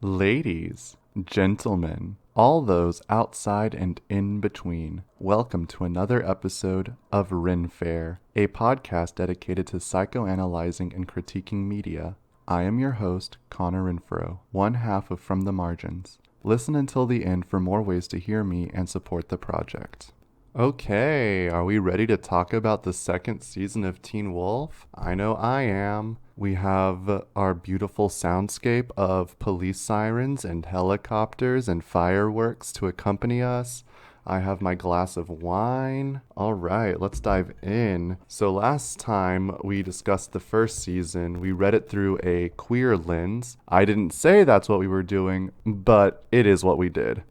Ladies, gentlemen, all those outside and in between, welcome to another episode of RenFare, a podcast dedicated to psychoanalyzing and critiquing media. I am your host, Connor Renfro, one half of From the Margins. Listen until the end for more ways to hear me and support the project. Okay, are we ready to talk about the second season of Teen Wolf? I know I am. We have our beautiful soundscape of police sirens and helicopters and fireworks to accompany us. I have my glass of wine. All right, let's dive in. So last time we discussed the first season, we read it through a queer lens. I didn't say that's what we were doing, but it is what we did.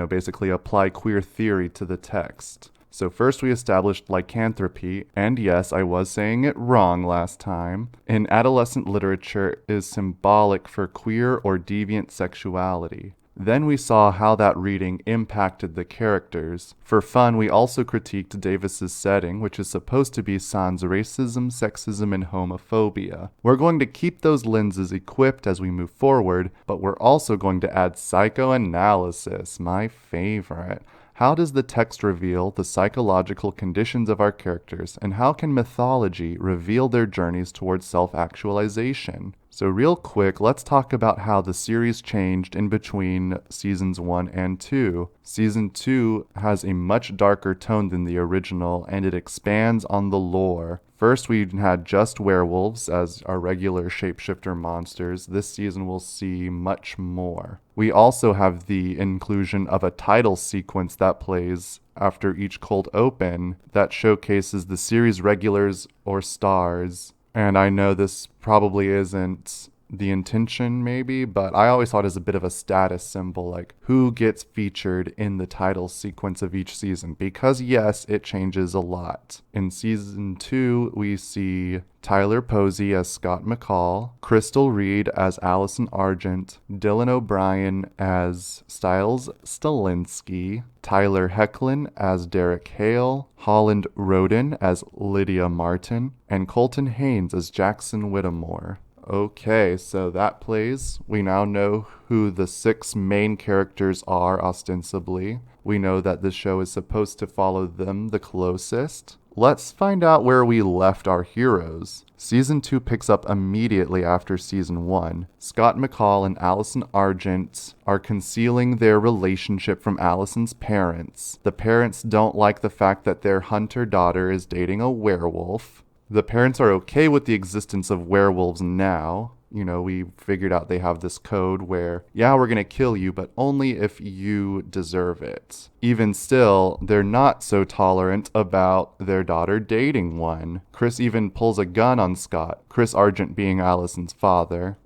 Basically apply queer theory to the text. So first we established lycanthropy, and yes, I was saying it wrong last time. In adolescent literature is symbolic for queer or deviant sexuality. Then we saw how that reading impacted the characters. For fun, we also critiqued Davis's setting, which is supposed to be sans racism, sexism, and homophobia. We're going to keep those lenses equipped as we move forward, but we're also going to add psychoanalysis, my favorite. How does the text reveal the psychological conditions of our characters, and how can mythology reveal their journeys towards self-actualization? So real quick, let's talk about how the series changed in between seasons 1 and 2. Season 2 has a much darker tone than the original, and it expands on the lore. First, we had just werewolves as our regular shapeshifter monsters. This season we'll see much more. We also have the inclusion of a title sequence that plays after each cold open that showcases the series regulars or stars. And I know this probably isn't the intention maybe, but I always thought it was a bit of a status symbol, like who gets featured in the title sequence of each season, because yes, it changes a lot. In season 2, we see Tyler Posey as Scott McCall, Crystal Reed as Allison Argent, Dylan O'Brien as Styles Stalinsky, Tyler Hecklin as Derek Hale, Holland Roden as Lydia Martin, and Colton Haynes as Jackson Whittemore. Okay, so that plays. We now know who the 6 main characters are, ostensibly. We know that this show is supposed to follow them the closest. Let's find out where we left our heroes. Season 2 picks up immediately after Season 1. Scott McCall and Allison Argent are concealing their relationship from Allison's parents. The parents don't like the fact that their hunter daughter is dating a werewolf. The parents are okay with the existence of werewolves now. We figured out they have this code where, yeah, we're going to kill you, but only if you deserve it. Even still, they're not so tolerant about their daughter dating one. Chris even pulls a gun on Scott, Chris Argent being Allison's father.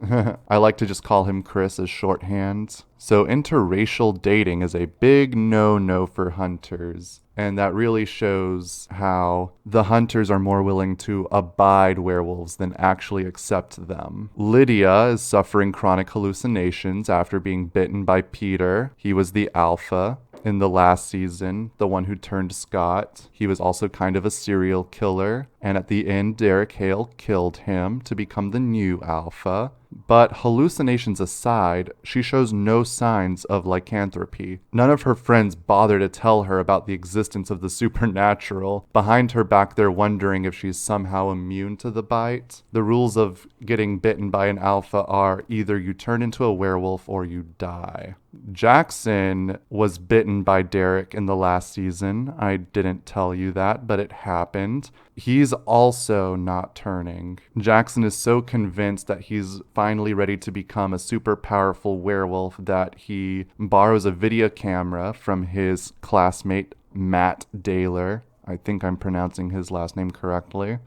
I like to just call him Chris as shorthand. So interracial dating is a big no-no for hunters. And that really shows how the hunters are more willing to abide werewolves than actually accept them. Lydia is suffering chronic hallucinations after being bitten by Peter. He was the alpha in the last season, the one who turned Scott. He was also kind of a serial killer. And at the end, Derek Hale killed him to become the new alpha. But hallucinations aside, she shows no signs of lycanthropy. None of her friends bother to tell her about the existence of the supernatural. Behind her back, they're wondering if she's somehow immune to the bite. The rules of getting bitten by an alpha are either you turn into a werewolf or you die. Jackson was bitten by Derek in the last season. I didn't tell you that, but it happened. He's also not turning. Jackson is so convinced that he's finally ready to become a super powerful werewolf that he borrows a video camera from his classmate, Matt Daler. I think I'm pronouncing his last name correctly.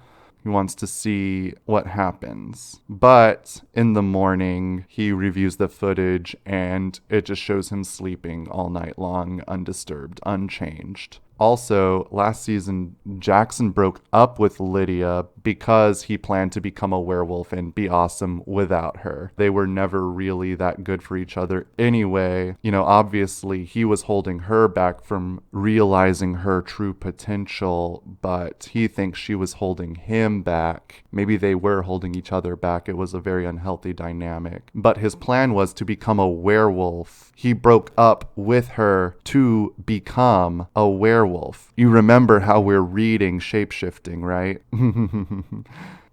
He wants to see what happens. But in the morning, he reviews the footage and it just shows him sleeping all night long, undisturbed, unchanged. Also, last season, Jackson broke up with Lydia because he planned to become a werewolf and be awesome without her. They were never really that good for each other anyway. Obviously he was holding her back from realizing her true potential, but he thinks she was holding him back. Maybe they were holding each other back. It was a very unhealthy dynamic. But his plan was to become a werewolf. He broke up with her to become a werewolf. You remember how we're reading shapeshifting, right?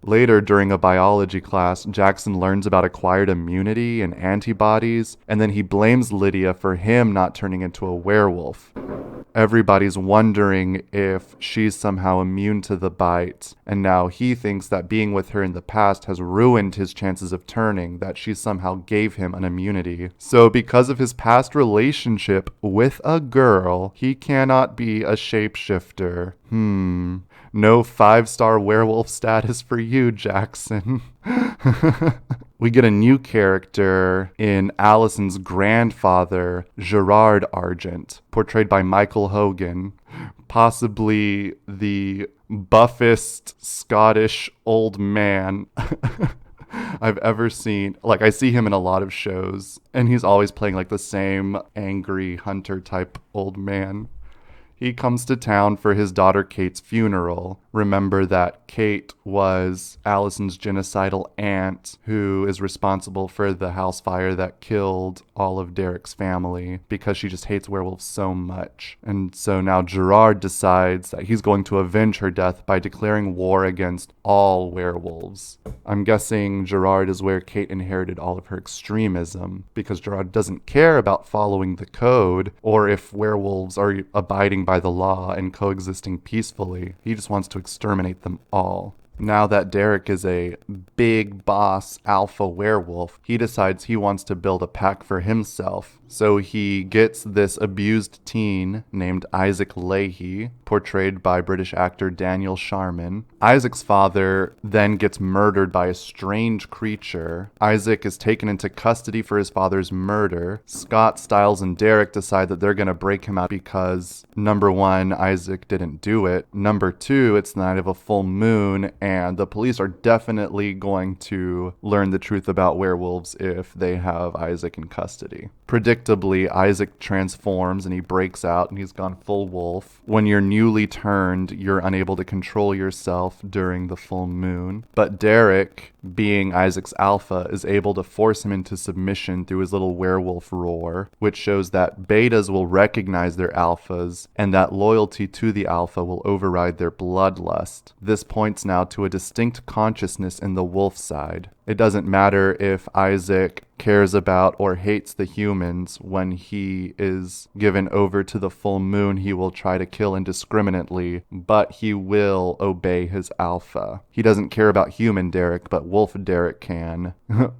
Later, during a biology class, Jackson learns about acquired immunity and antibodies, and then he blames Lydia for him not turning into a werewolf. Everybody's wondering if she's somehow immune to the bite, and now he thinks that being with her in the past has ruined his chances of turning, that she somehow gave him an immunity. So because of his past relationship with a girl, he cannot be a shapeshifter. No 5-star werewolf status for you, Jackson. We get a new character in Allison's grandfather, Gerard Argent, portrayed by Michael Hogan, possibly the buffest Scottish old man I've ever seen. I see him in a lot of shows, and he's always playing the same angry hunter type old man. He comes to town for his daughter Kate's funeral. Remember that Kate was Allison's genocidal aunt who is responsible for the house fire that killed all of Derek's family because she just hates werewolves so much. And so now Gerard decides that he's going to avenge her death by declaring war against all werewolves. I'm guessing Gerard is where Kate inherited all of her extremism, because Gerard doesn't care about following the code or if werewolves are abiding by the law and coexisting peacefully. He just wants to exterminate them all. Now that Derek is a big boss alpha werewolf, he decides he wants to build a pack for himself. So he gets this abused teen named Isaac Leahy, portrayed by British actor Daniel Sharman. Isaac's father then gets murdered by a strange creature. Isaac is taken into custody for his father's murder. Scott, Stiles, and Derek decide that they're going to break him out because, number one, Isaac didn't do it. Number two, it's the night of a full moon, and the police are definitely going to learn the truth about werewolves if they have Isaac in custody. Predictably, Isaac transforms and he breaks out and he's gone full wolf. When you're newly turned, you're unable to control yourself during the full moon. But Derek, being Isaac's alpha, is able to force him into submission through his little werewolf roar, which shows that betas will recognize their alphas and that loyalty to the alpha will override their bloodlust. This points now to a distinct consciousness in the wolf side. It doesn't matter if Isaac cares about or hates the humans. When he is given over to the full moon, he will try to kill indiscriminately, but he will obey his alpha. He doesn't care about human Derek, but wolf Derek can.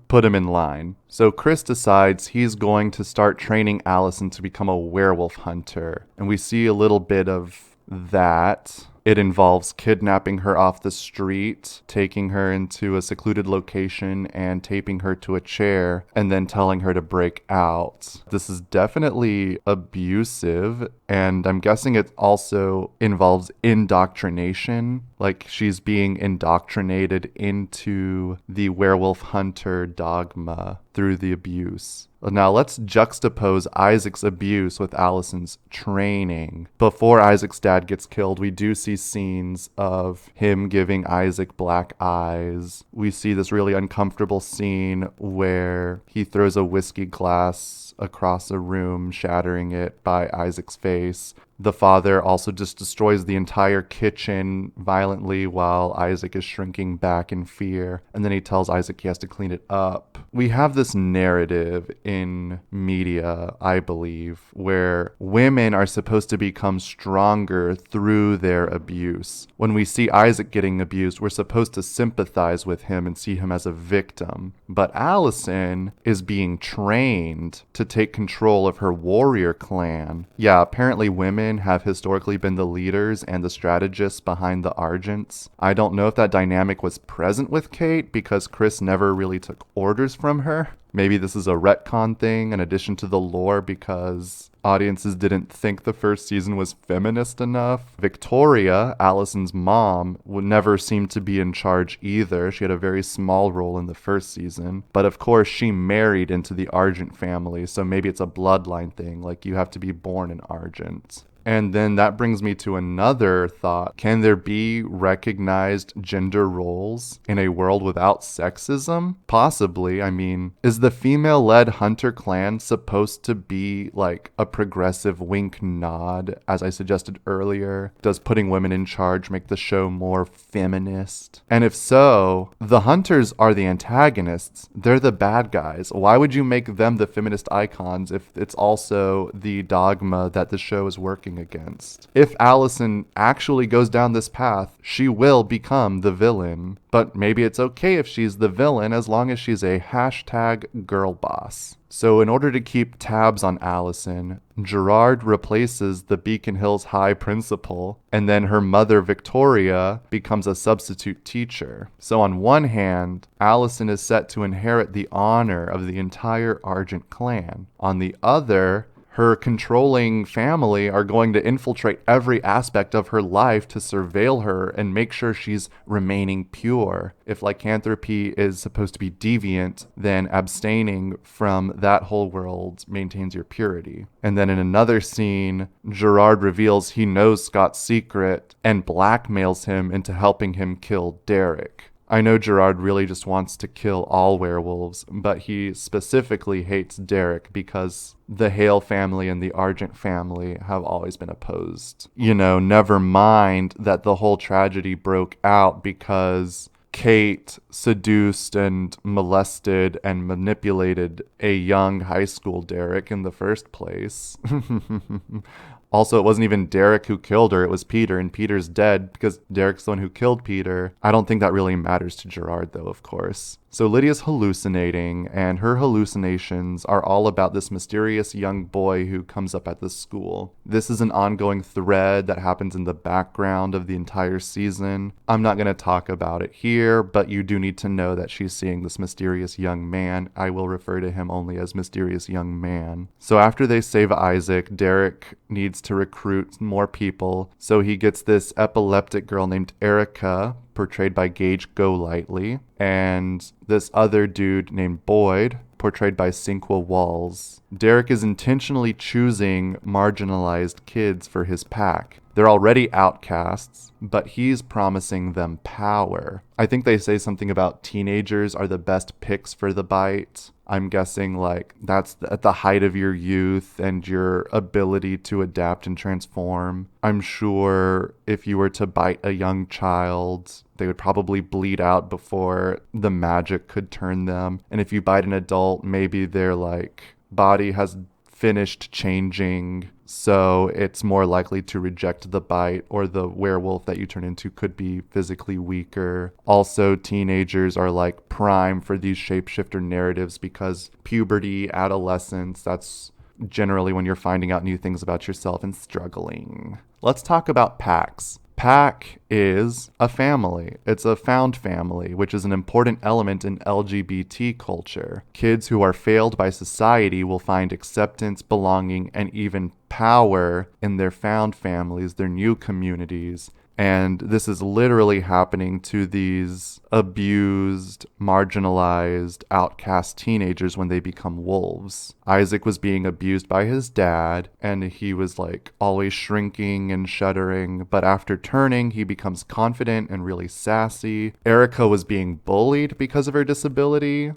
Put him in line. So Chris decides he's going to start training Allison to become a werewolf hunter. And we see a little bit of that. It involves kidnapping her off the street, taking her into a secluded location and taping her to a chair, and then telling her to break out. This is definitely abusive, and I'm guessing it also involves indoctrination. Like she's being indoctrinated into the werewolf hunter dogma through the abuse. Now let's juxtapose Isaac's abuse with Allison's training. Before Isaac's dad gets killed, we do see scenes of him giving Isaac black eyes. We see this really uncomfortable scene where he throws a whiskey glass across a room, shattering it by Isaac's face. The father also just destroys the entire kitchen violently while Isaac is shrinking back in fear. And then he tells Isaac he has to clean it up. We have this narrative in media, I believe, where women are supposed to become stronger through their abuse. When we see Isaac getting abused, we're supposed to sympathize with him and see him as a victim. But Allison is being trained to take control of her warrior clan. Yeah, apparently women have historically been the leaders and the strategists behind the Argents. I don't know if that dynamic was present with Kate because Chris never really took orders from her. Maybe this is a retcon thing in addition to the lore because audiences didn't think the first season was feminist enough. Victoria, Allison's mom, would never seem to be in charge either. She had a very small role in the first season. But of course, she married into the Argent family, so maybe it's a bloodline thing, like you have to be born an Argent. And then that brings me to another thought. Can there be recognized gender roles in a world without sexism? Possibly. I mean, is the female-led Hunter clan supposed to be like a progressive wink nod, as I suggested earlier? Does putting women in charge make the show more feminist? And if so, the Hunters are the antagonists. They're the bad guys. Why would you make them the feminist icons if it's also the dogma that the show is working against? If Allison actually goes down this path, she will become the villain. But maybe it's okay if she's the villain as long as she's a hashtag girl boss. So in order to keep tabs on Allison, Gerard replaces the Beacon Hills High principal, and then her mother, Victoria, becomes a substitute teacher. So on one hand, Allison is set to inherit the honor of the entire Argent clan. On the other, her controlling family are going to infiltrate every aspect of her life to surveil her and make sure she's remaining pure. If lycanthropy is supposed to be deviant, then abstaining from that whole world maintains your purity. And then in another scene, Gerard reveals he knows Scott's secret and blackmails him into helping him kill Derek. I know Gerard really just wants to kill all werewolves, but he specifically hates Derek because the Hale family and the Argent family have always been opposed. Never mind that the whole tragedy broke out because Kate seduced and molested and manipulated a young high school Derek in the first place. Also, it wasn't even Derek who killed her, it was Peter, and Peter's dead because Derek's the one who killed Peter. I don't think that really matters to Gerard, though, of course. So Lydia's hallucinating, and her hallucinations are all about this mysterious young boy who comes up at the school. This is an ongoing thread that happens in the background of the entire season. I'm not going to talk about it here, but you do need to know that she's seeing this mysterious young man. I will refer to him only as mysterious young man. So after they save Isaac, Derek needs to recruit more people, so he gets this epileptic girl named Erica, portrayed by Gage Golightly, and this other dude named Boyd, portrayed by Cinqua Walls. Derek is intentionally choosing marginalized kids for his pack. They're already outcasts, but he's promising them power. I think they say something about teenagers are the best picks for the bite. I'm guessing that's at the height of your youth and your ability to adapt and transform. I'm sure if you were to bite a young child, they would probably bleed out before the magic could turn them. And if you bite an adult, maybe their body has finished changing, so it's more likely to reject the bite, or the werewolf that you turn into could be physically weaker. Also, teenagers are prime for these shapeshifter narratives because puberty, adolescence, that's generally when you're finding out new things about yourself and struggling. Let's talk about packs. Pack is a family. It's a found family, which is an important element in LGBT culture. Kids who are failed by society will find acceptance, belonging, and even power in their found families, their new communities. And this is literally happening to these abused, marginalized, outcast teenagers when they become wolves. Isaac was being abused by his dad, and he was always shrinking and shuddering, but after turning, he becomes confident and really sassy. Erica was being bullied because of her disability.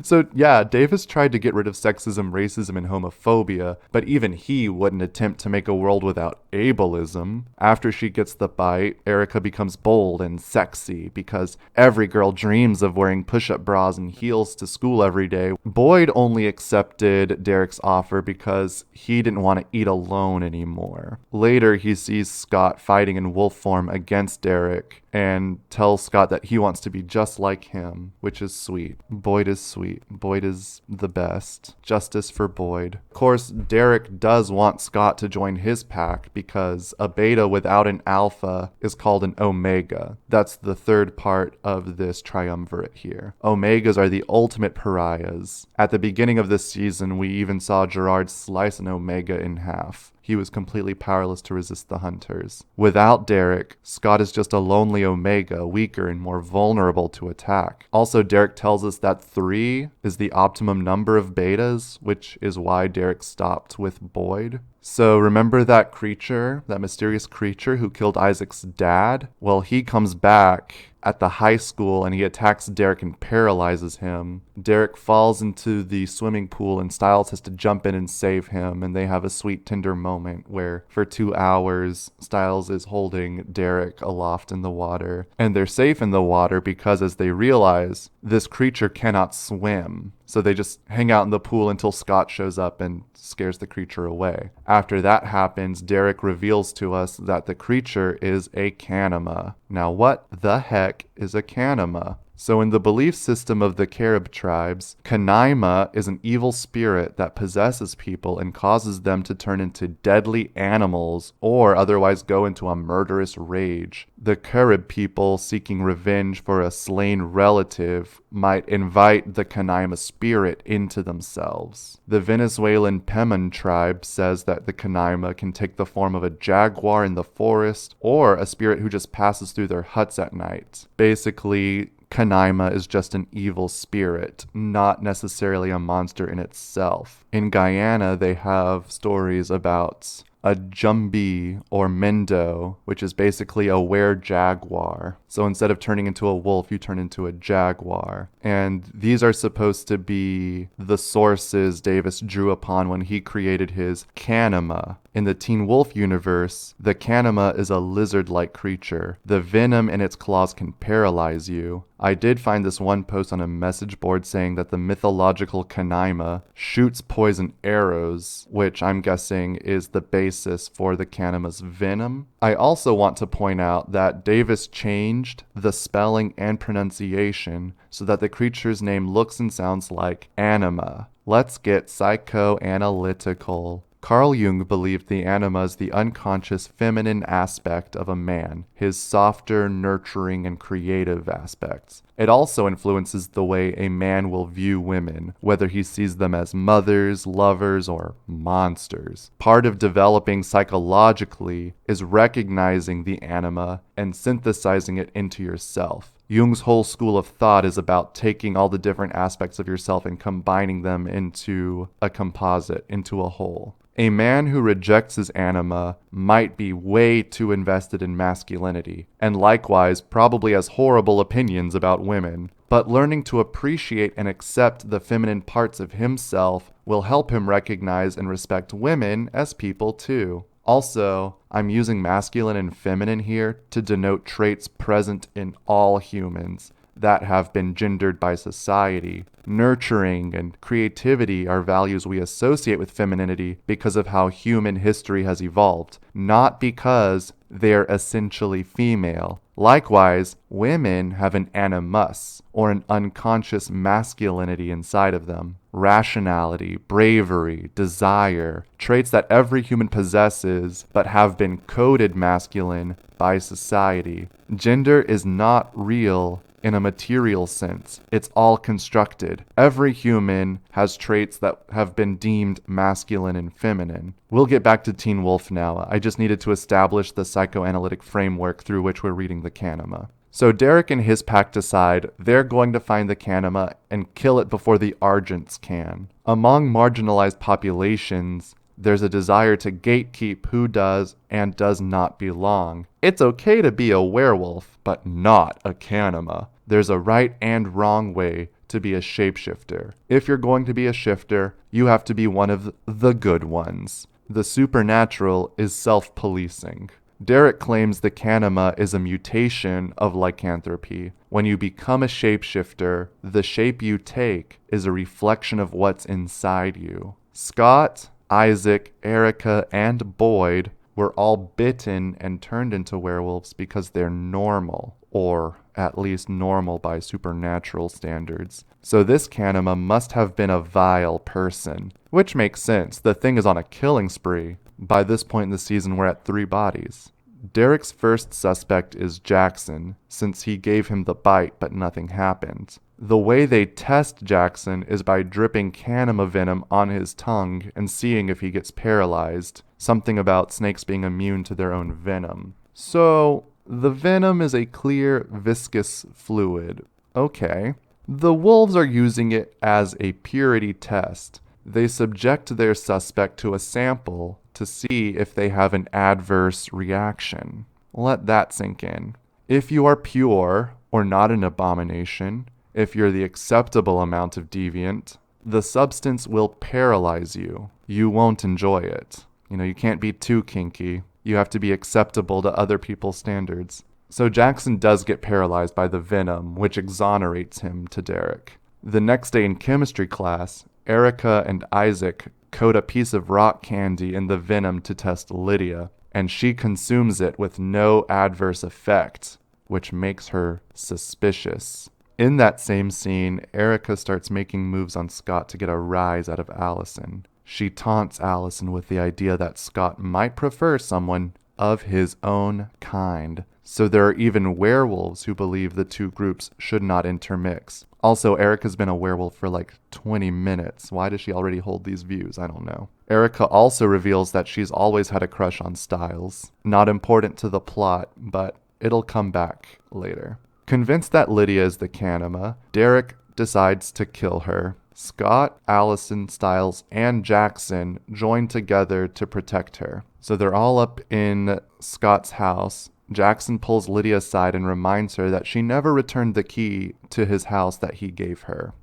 So yeah, Davis tried to get rid of sexism, racism, and homophobia, but even he wouldn't attempt to make a world without ableism. After she gets the bite, Erica becomes bold and sexy because every girl dreams of wearing push-up bras and heels to school every day. Boyd only accepted Derek's offer because he didn't want to eat alone anymore. Later, he sees Scott fighting in wolf form against Derek, and tells Scott that he wants to be just like him, which is sweet. Boyd is sweet. Boyd is the best. Justice for Boyd. Of course, Derek does want Scott to join his pack because a beta without an alpha is called an omega. That's the third part of this triumvirate here. Omegas are the ultimate pariahs. At the beginning of this season, we even saw Gerard slice an omega in half. He was completely powerless to resist the hunters. Without Derek, Scott is just a lonely omega, weaker and more vulnerable to attack. Also, Derek tells us that 3 is the optimum number of betas, which is why Derek stopped with Boyd. So remember that creature, that mysterious creature who killed Isaac's dad? Well, he comes back at the high school and he attacks Derek and paralyzes him. Derek falls into the swimming pool and Stiles has to jump in and save him, and they have a sweet tender moment where for 2 hours Stiles is holding Derek aloft in the water, and they're safe in the water because as they realize this creature cannot swim. So they just hang out in the pool until Scott shows up and scares the creature away. After that happens, Derek reveals to us that the creature is a Anima. Now, what the heck is a Anima? So in the belief system of the Carib tribes, Anima is an evil spirit that possesses people and causes them to turn into deadly animals or otherwise go into a murderous rage. The Carib people seeking revenge for a slain relative might invite the Anima spirit into themselves. The Venezuelan Peman tribe says that the Anima can take the form of a jaguar in the forest or a spirit who just passes through their huts at night. Basically, Anima is just an evil spirit, not necessarily a monster in itself. In Guyana, they have stories about a Jumbi or Mendo, which is basically a were-jaguar. So instead of turning into a wolf, you turn into a jaguar. And these are supposed to be the sources Davis drew upon when he created his Anima. In the Teen Wolf universe, the Anima is a lizard-like creature. The venom in its claws can paralyze you. I did find this one post on a message board saying that the mythological Anima shoots poison arrows, which I'm guessing is the basis for the Anima's venom. I also want to point out that Davis changed the spelling and pronunciation so that the creature's name looks and sounds like Anima. Let's get psychoanalytical. Carl Jung believed the anima is the unconscious feminine aspect of a man, his softer, nurturing, and creative aspects. It also influences the way a man will view women, whether he sees them as mothers, lovers, or monsters. Part of developing psychologically is recognizing the anima and synthesizing it into yourself. Jung's whole school of thought is about taking all the different aspects of yourself and combining them into a composite, into a whole. A man who rejects his anima might be way too invested in masculinity, and likewise probably has horrible opinions about women. But learning to appreciate and accept the feminine parts of himself will help him recognize and respect women as people too. Also, I'm using masculine and feminine here to denote traits present in all humans that have been gendered by society. Nurturing and creativity are values we associate with femininity because of how human history has evolved, not because they're essentially female. Likewise, women have an animus, or an unconscious masculinity inside of them. Rationality, bravery, desire, traits that every human possesses but have been coded masculine by society. Gender is not real in a material sense. It's all constructed. Every human has traits that have been deemed masculine and feminine. We'll get back to Teen Wolf now. I just needed to establish the psychoanalytic framework through which we're reading the Anima. So Derek and his pack decide they're going to find the Anima and kill it before the Argents can. Among marginalized populations, there's a desire to gatekeep who does and does not belong. It's okay to be a werewolf, but not a Anima. There's a right and wrong way to be a shapeshifter. If you're going to be a shifter, you have to be one of the good ones. The supernatural is self-policing. Derek claims the Anima is a mutation of lycanthropy. When you become a shapeshifter, the shape you take is a reflection of what's inside you. Scott, Isaac, Erica, and Boyd were all bitten and turned into werewolves because they're normal. or at least normal by supernatural standards. So this Anima must have been a vile person, which makes sense. The thing is on a killing spree. By this point in the season, we're at 3 bodies. Derek's first suspect is Jackson, since he gave him the bite but nothing happened. The way they test Jackson is by dripping Anima venom on his tongue and seeing if he gets paralyzed, something about snakes being immune to their own venom. So, the venom is a clear, viscous fluid. Okay. The wolves are using it as a purity test. They subject their suspect to a sample to see if they have an adverse reaction. Let that sink in. If you are pure or not an abomination, if you're the acceptable amount of deviant, the substance will paralyze you. You won't enjoy it. You can't be too kinky. You have to be acceptable to other people's standards. So Jackson does get paralyzed by the venom, which exonerates him to Derek. The next day in chemistry class, Erica and Isaac coat a piece of rock candy in the venom to test Lydia, and she consumes it with no adverse effect, which makes her suspicious. In that same scene, Erica starts making moves on Scott to get a rise out of Allison. She taunts Allison with the idea that Scott might prefer someone of his own kind. So there are even werewolves who believe the two groups should not intermix. Also, Erica's been a werewolf for like 20 minutes. Why does she already hold these views? I don't know. Erica also reveals that she's always had a crush on Styles. Not important to the plot, but it'll come back later. Convinced that Lydia is the Anima, Derek decides to kill her. Scott, Allison, Styles, and Jackson join together to protect her. So they're all up in Scott's house. Jackson pulls Lydia aside and reminds her that she never returned the key to his house that he gave her.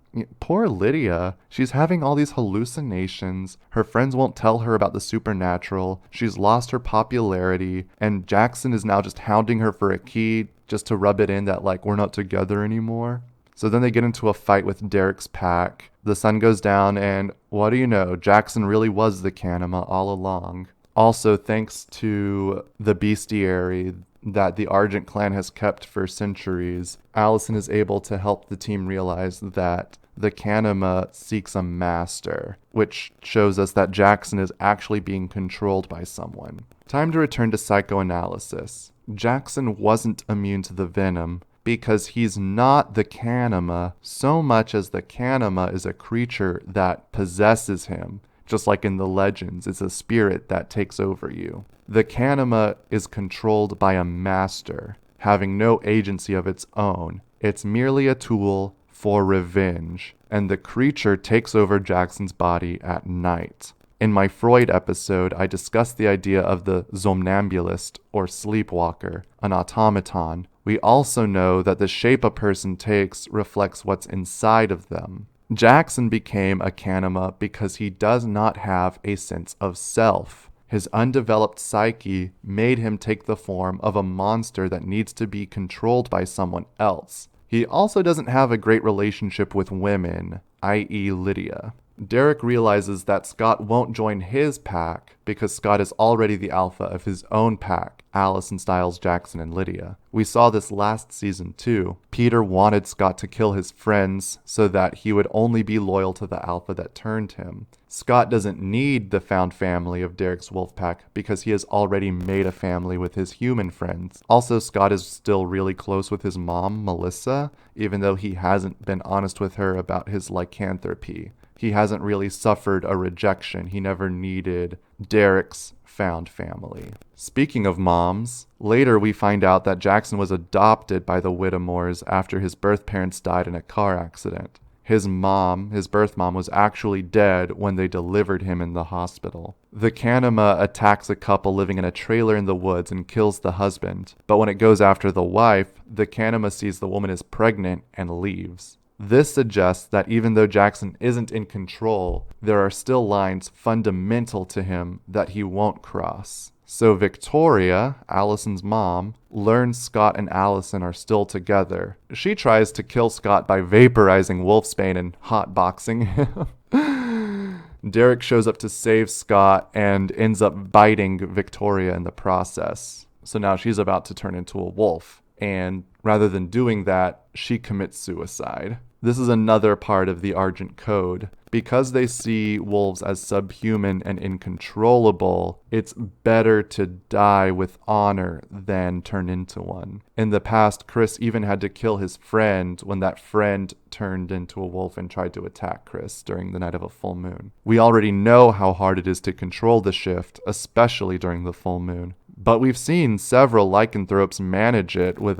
Poor Lydia. She's having all these hallucinations. Her friends won't tell her about the supernatural. She's lost her popularity. And Jackson is now just hounding her for a key just to rub it in that, like, we're not together anymore. So then they get into a fight with Derek's pack. The sun goes down and, what do you know, Jackson really was the Anima all along. Also, thanks to the bestiary that the Argent clan has kept for centuries, Allison is able to help the team realize that the Anima seeks a master, which shows us that Jackson is actually being controlled by someone. Time to return to psychoanalysis. Jackson wasn't immune to the venom because he's not the Anima so much as the Anima is a creature that possesses him. Just like in the legends, it's a spirit that takes over you. The Anima is controlled by a master, having no agency of its own. It's merely a tool for revenge, and the creature takes over Jackson's body at night. In my Freud episode, I discussed the idea of the somnambulist or sleepwalker, an automaton. We also know that the shape a person takes reflects what's inside of them. Jackson became a Anima because he does not have a sense of self. His undeveloped psyche made him take the form of a monster that needs to be controlled by someone else. He also doesn't have a great relationship with women, i.e. Lydia. Derek realizes that Scott won't join his pack because Scott is already the alpha of his own pack, Allison, Styles, Jackson, and Lydia. We saw this last season too. Peter wanted Scott to kill his friends so that he would only be loyal to the alpha that turned him. Scott doesn't need the found family of Derek's wolf pack because he has already made a family with his human friends. Also, Scott is still really close with his mom, Melissa, even though he hasn't been honest with her about his lycanthropy. He hasn't really suffered a rejection. He never needed Derek's found family. Speaking of moms, later we find out that Jackson was adopted by the Whittemores after his birth parents died in a car accident. His mom, his birth mom, was actually dead when they delivered him in the hospital. The Anima attacks a couple living in a trailer in the woods and kills the husband. But when it goes after the wife, the Anima sees the woman is pregnant and leaves. This suggests that even though Jackson isn't in control, there are still lines fundamental to him that he won't cross. So Victoria, Allison's mom, learns Scott and Allison are still together. She tries to kill Scott by vaporizing Wolfsbane and hotboxing him. Derek shows up to save Scott and ends up biting Victoria in the process. So now she's about to turn into a wolf. and rather than doing that, she commits suicide. This is another part of the Argent Code. Because they see wolves as subhuman and uncontrollable, it's better to die with honor than turn into one. In the past, Chris even had to kill his friend when that friend turned into a wolf and tried to attack Chris during the night of a full moon. We already know how hard it is to control the shift, especially during the full moon. But we've seen several lycanthropes manage it with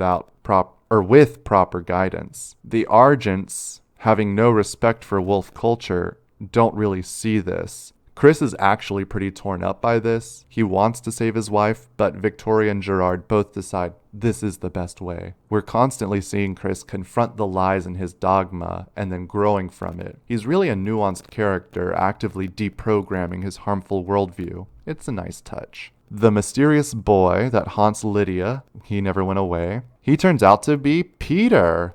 proper guidance. The Argents, having no respect for wolf culture, don't really see this. Chris is actually pretty torn up by this. He wants to save his wife, but Victoria and Gerard both decide this is the best way. We're constantly seeing Chris confront the lies in his dogma and then growing from it. He's really a nuanced character, actively deprogramming his harmful worldview. It's a nice touch. The mysterious boy that haunts Lydia, he never went away. He turns out to be Peter.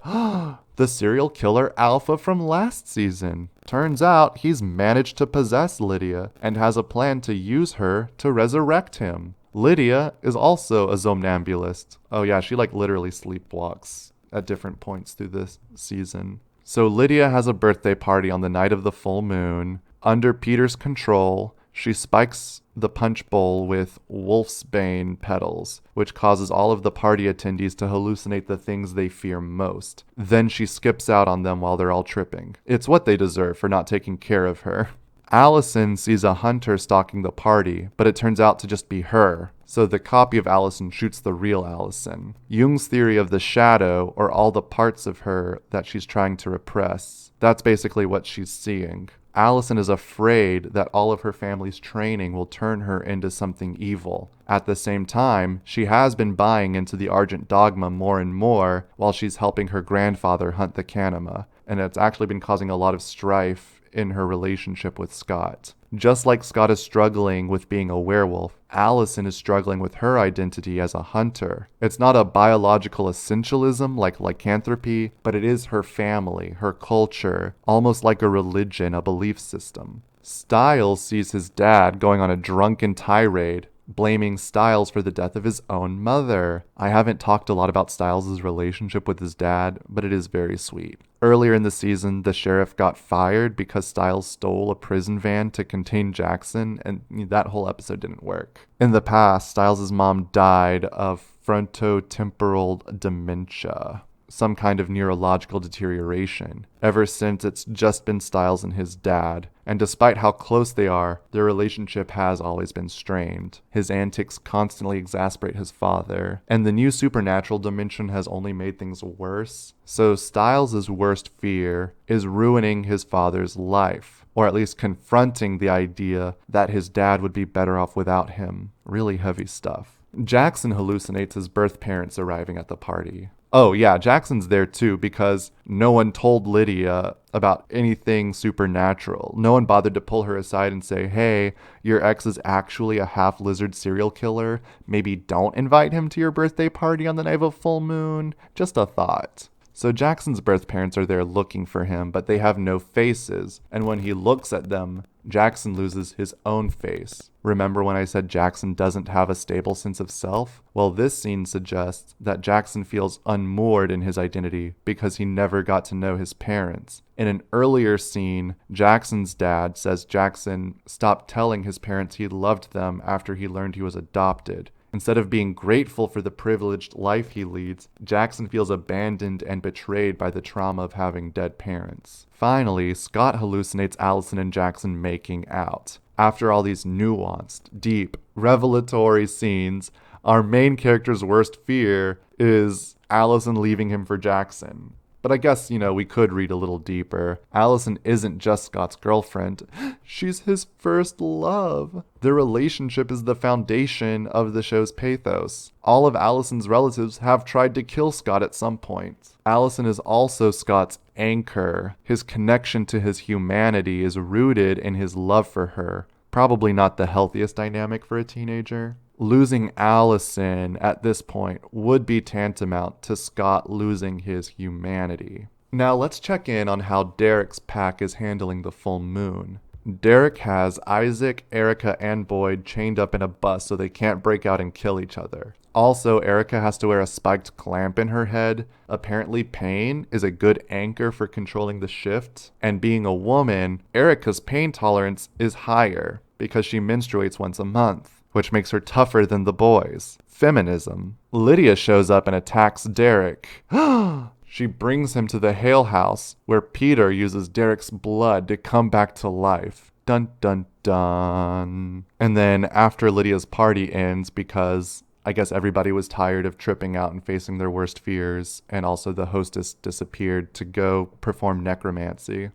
The serial killer alpha from last season. Turns out he's managed to possess Lydia and has a plan to use her to resurrect him. Lydia is also a somnambulist. Oh yeah, she literally sleepwalks at different points through this season. So Lydia has a birthday party on the night of the full moon. Under Peter's control, she spikes the punch bowl with wolfsbane petals, which causes all of the party attendees to hallucinate the things they fear most. Then she skips out on them while they're all tripping. It's what they deserve for not taking care of her. Allison sees a hunter stalking the party, but it turns out to just be her. So the copy of Allison shoots the real Allison. Jung's theory of the shadow, or all the parts of her that she's trying to repress, that's basically what she's seeing. Allison is afraid that all of her family's training will turn her into something evil. At the same time, she has been buying into the Argent dogma more and more while she's helping her grandfather hunt the Anima, and it's actually been causing a lot of strife in her relationship with Scott. Just like Scott is struggling with being a werewolf, Allison is struggling with her identity as a hunter. It's not a biological essentialism like lycanthropy, but it is her family, her culture, almost like a religion, a belief system. Stiles sees his dad going on a drunken tirade, blaming Stiles for the death of his own mother. I haven't talked a lot about Stiles' relationship with his dad, but it is very sweet. Earlier in the season, the sheriff got fired because Stiles stole a prison van to contain Jackson, and that whole episode didn't work. In the past, Stiles' mom died of frontotemporal dementia, some kind of neurological deterioration. Ever since, it's just been Stiles and his dad, and despite how close they are, their relationship has always been strained. His antics constantly exasperate his father, and the new supernatural dimension has only made things worse. So Stiles' worst fear is ruining his father's life, or at least confronting the idea that his dad would be better off without him. Really heavy stuff. Jackson hallucinates his birth parents arriving at the party. Oh yeah, Jackson's there too because no one told Lydia about anything supernatural. No one bothered to pull her aside and say, hey, your ex is actually a half-lizard serial killer. Maybe don't invite him to your birthday party on the night of a full moon. Just a thought. So Jackson's birth parents are there looking for him, but they have no faces. And when he looks at them, Jackson loses his own face. Remember when I said Jackson doesn't have a stable sense of self? Well, this scene suggests that Jackson feels unmoored in his identity because he never got to know his parents. In an earlier scene, Jackson's dad says Jackson stopped telling his parents he loved them after he learned he was adopted. Instead of being grateful for the privileged life he leads, Jackson feels abandoned and betrayed by the trauma of having dead parents. Finally, Scott hallucinates Allison and Jackson making out. After all these nuanced, deep, revelatory scenes, our main character's worst fear is Allison leaving him for Jackson. But I guess, we could read a little deeper. Allison isn't just Scott's girlfriend. She's his first love. Their relationship is the foundation of the show's pathos. All of Allison's relatives have tried to kill Scott at some point. Allison is also Scott's anchor. His connection to his humanity is rooted in his love for her. Probably not the healthiest dynamic for a teenager. Losing Allison at this point would be tantamount to Scott losing his humanity. Now let's check in on how Derek's pack is handling the full moon. Derek has Isaac, Erica, and Boyd chained up in a bus so they can't break out and kill each other. Also, Erica has to wear a spiked clamp in her head. Apparently, pain is a good anchor for controlling the shift. And being a woman, Erica's pain tolerance is higher because she menstruates once a month, which makes her tougher than the boys. Feminism. Lydia shows up and attacks Derek. She brings him to the Hale house, where Peter uses Derek's blood to come back to life. Dun dun dun. And then after Lydia's party ends, because I guess everybody was tired of tripping out and facing their worst fears, and also the hostess disappeared to go perform necromancy,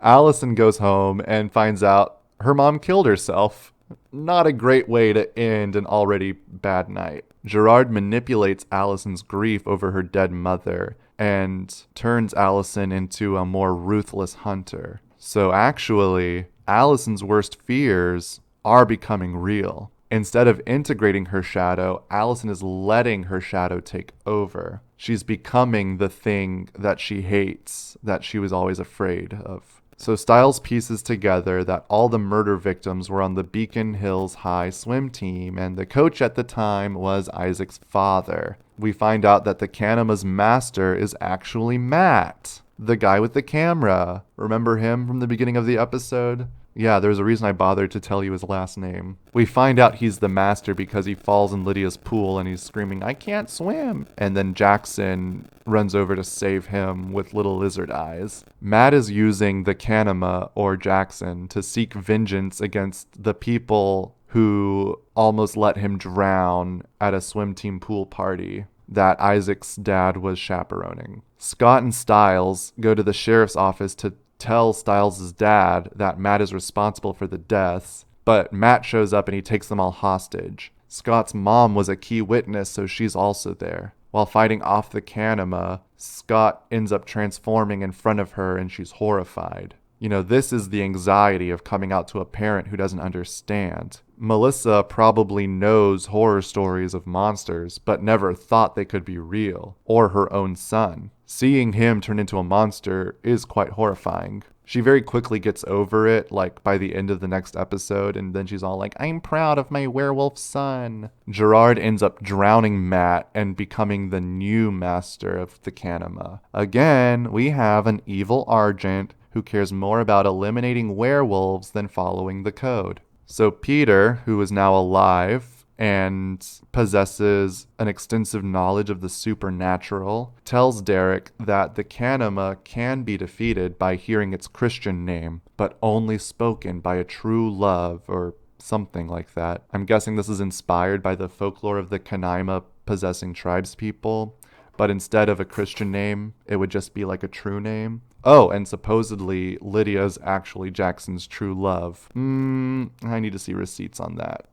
Allison goes home and finds out her mom killed herself. Not a great way to end an already bad night. Gerard manipulates Allison's grief over her dead mother and turns Allison into a more ruthless hunter. So actually, Allison's worst fears are becoming real. Instead of integrating her shadow, Allison is letting her shadow take over. She's becoming the thing that she hates, that she was always afraid of. So Stiles pieces together that all the murder victims were on the Beacon Hills High swim team, and the coach at the time was Isaac's father. We find out that the Canima's master is actually Matt, the guy with the camera. Remember him from the beginning of the episode? Yeah, there's a reason I bothered to tell you his last name. We find out he's the master because he falls in Lydia's pool and he's screaming, "I can't swim!" And then Jackson runs over to save him with little lizard eyes. Matt is using the Canima, or Jackson, to seek vengeance against the people who almost let him drown at a swim team pool party that Isaac's dad was chaperoning. Scott and Stiles go to the sheriff's office to tell Stiles' dad that Matt is responsible for the deaths, but Matt shows up and he takes them all hostage. Scott's mom was a key witness, so she's also there. While fighting off the Canima, Scott ends up transforming in front of her and she's horrified. You know, this is the anxiety of coming out to a parent who doesn't understand. Melissa probably knows horror stories of monsters, but never thought they could be real, or her own son. Seeing him turn into a monster is quite horrifying. She very quickly gets over it, like by the end of the next episode, and then she's all like, "I'm proud of my werewolf son." Gerard ends up drowning Matt and becoming the new master of the Canima. Again, we have an evil Argent who cares more about eliminating werewolves than following the code. So Peter, who is now alive and possesses an extensive knowledge of the supernatural, tells Derek that the Canima can be defeated by hearing its Christian name, but only spoken by a true love, or something like that. I'm guessing this is inspired by the folklore of the Canima possessing tribespeople, but instead of a Christian name, it would just be like a true name. Oh, and supposedly Lydia's actually Jackson's true love. I need to see receipts on that.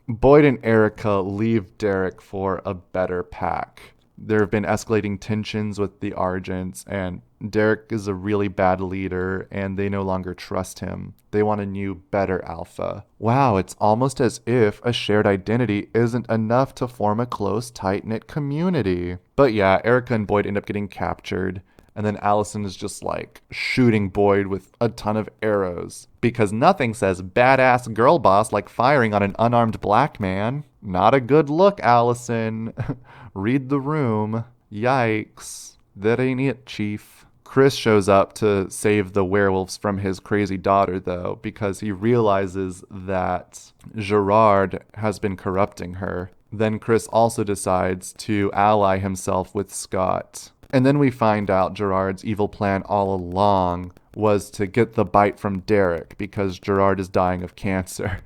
Boyd and Erica leave Derek for a better pack. There have been escalating tensions with the Argents, and Derek is a really bad leader, and they no longer trust him. They want a new, better alpha. Wow, it's almost as if a shared identity isn't enough to form a close, tight-knit community. But yeah, Erica and Boyd end up getting captured. And then Allison is just like shooting Boyd with a ton of arrows. Because nothing says badass girl boss like firing on an unarmed black man. Not a good look, Allison. Read the room. Yikes. That ain't it, Chief. Chris shows up to save the werewolves from his crazy daughter, though, because he realizes that Gerard has been corrupting her. Then Chris also decides to ally himself with Scott. And then we find out Gerard's evil plan all along was to get the bite from Derek because Gerard is dying of cancer.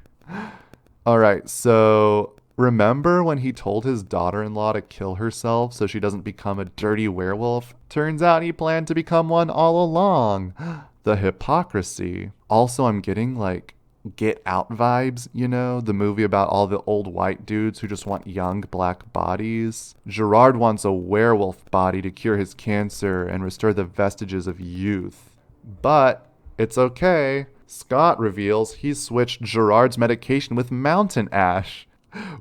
Alright, so remember when he told his daughter-in-law to kill herself so she doesn't become a dirty werewolf? Turns out he planned to become one all along. The hypocrisy. Also, I'm getting like Get Out vibes, you know, the movie about all the old white dudes who just want young black bodies. Gerard wants a werewolf body to cure his cancer and restore the vestiges of youth. But it's okay. Scott reveals he switched Gerard's medication with mountain ash,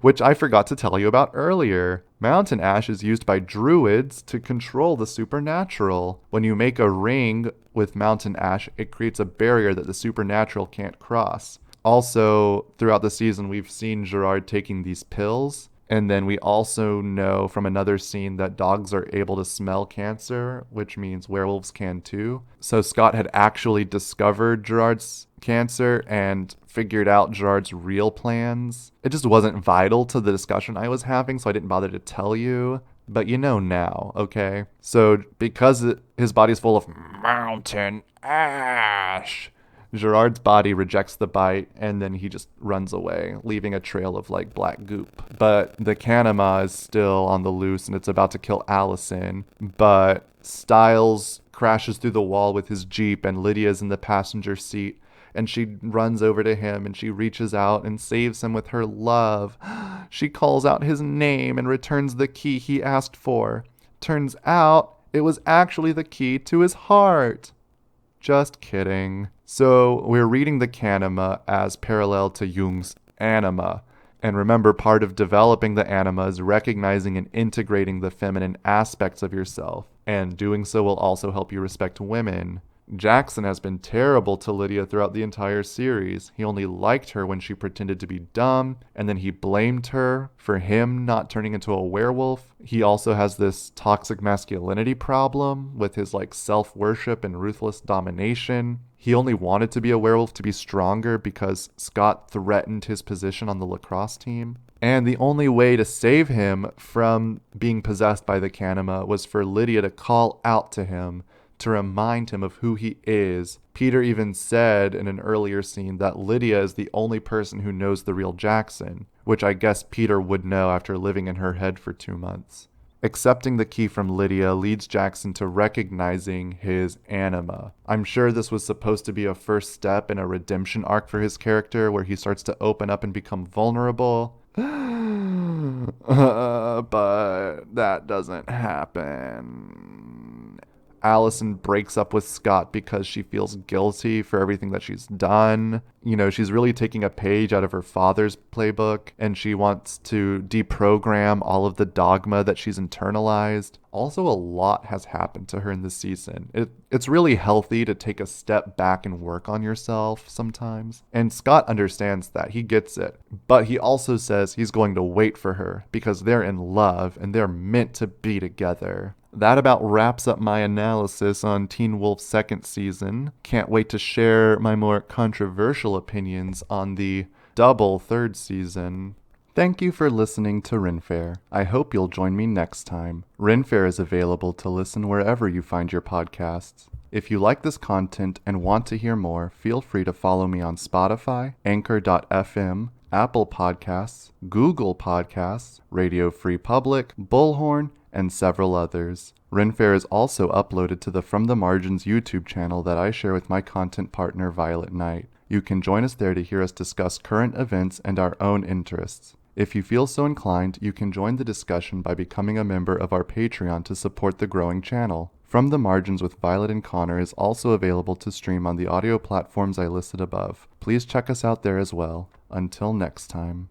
which I forgot to tell you about earlier. Mountain ash is used by druids to control the supernatural. When you make a ring with mountain ash, it creates a barrier that the supernatural can't cross. Also, throughout the season, we've seen Gerard taking these pills. And then we also know from another scene that dogs are able to smell cancer, which means werewolves can too. So Scott had actually discovered Gerard's cancer and figured out Gerard's real plans. It just wasn't vital to the discussion I was having, so I didn't bother to tell you. But you know now, okay? So because his body's full of mountain ash, Gerard's body rejects the bite, and then he just runs away, leaving a trail of like black goop. But the Anima is still on the loose, and it's about to kill Allison. But Styles crashes through the wall with his Jeep, and Lydia's in the passenger seat. And she runs over to him, and she reaches out and saves him with her love. She calls out his name and returns the key he asked for. Turns out it was actually the key to his heart. Just kidding. So we're reading the Anima as parallel to Jung's Anima. And remember, part of developing the Anima is recognizing and integrating the feminine aspects of yourself. And doing so will also help you respect women. Jackson has been terrible to Lydia throughout the entire series. He only liked her when she pretended to be dumb, and then he blamed her for him not turning into a werewolf. He also has this toxic masculinity problem with his self-worship and ruthless domination. He only wanted to be a werewolf to be stronger because Scott threatened his position on the lacrosse team. And the only way to save him from being possessed by the Anima was for Lydia to call out to him to remind him of who he is. Peter even said in an earlier scene that Lydia is the only person who knows the real Jackson, which I guess Peter would know after living in her head for 2 months. Accepting the key from Lydia leads Jackson to recognizing his Anima. I'm sure this was supposed to be a first step in a redemption arc for his character where he starts to open up and become vulnerable. But that doesn't happen. Allison breaks up with Scott because she feels guilty for everything that she's done. You know, she's really taking a page out of her father's playbook, and she wants to deprogram all of the dogma that she's internalized. Also, a lot has happened to her in this season. It's really healthy to take a step back and work on yourself sometimes. And Scott understands that. He gets it. But he also says he's going to wait for her because they're in love and they're meant to be together. That about wraps up my analysis on Teen Wolf's second season. Can't wait to share my more controversial opinions on the double third season. Thank you for listening to RenFare. I hope you'll join me next time. RenFare is available to listen wherever you find your podcasts. If you like this content and want to hear more, feel free to follow me on Spotify, Anchor.fm, Apple Podcasts, Google Podcasts, Radio Free Public, Bullhorn, and several others. RenFare is also uploaded to the From the Margins YouTube channel that I share with my content partner Violet Knight. You can join us there to hear us discuss current events and our own interests. If you feel so inclined, you can join the discussion by becoming a member of our Patreon to support the growing channel. From the Margins with Violet and Connor is also available to stream on the audio platforms I listed above. Please check us out there as well. Until next time.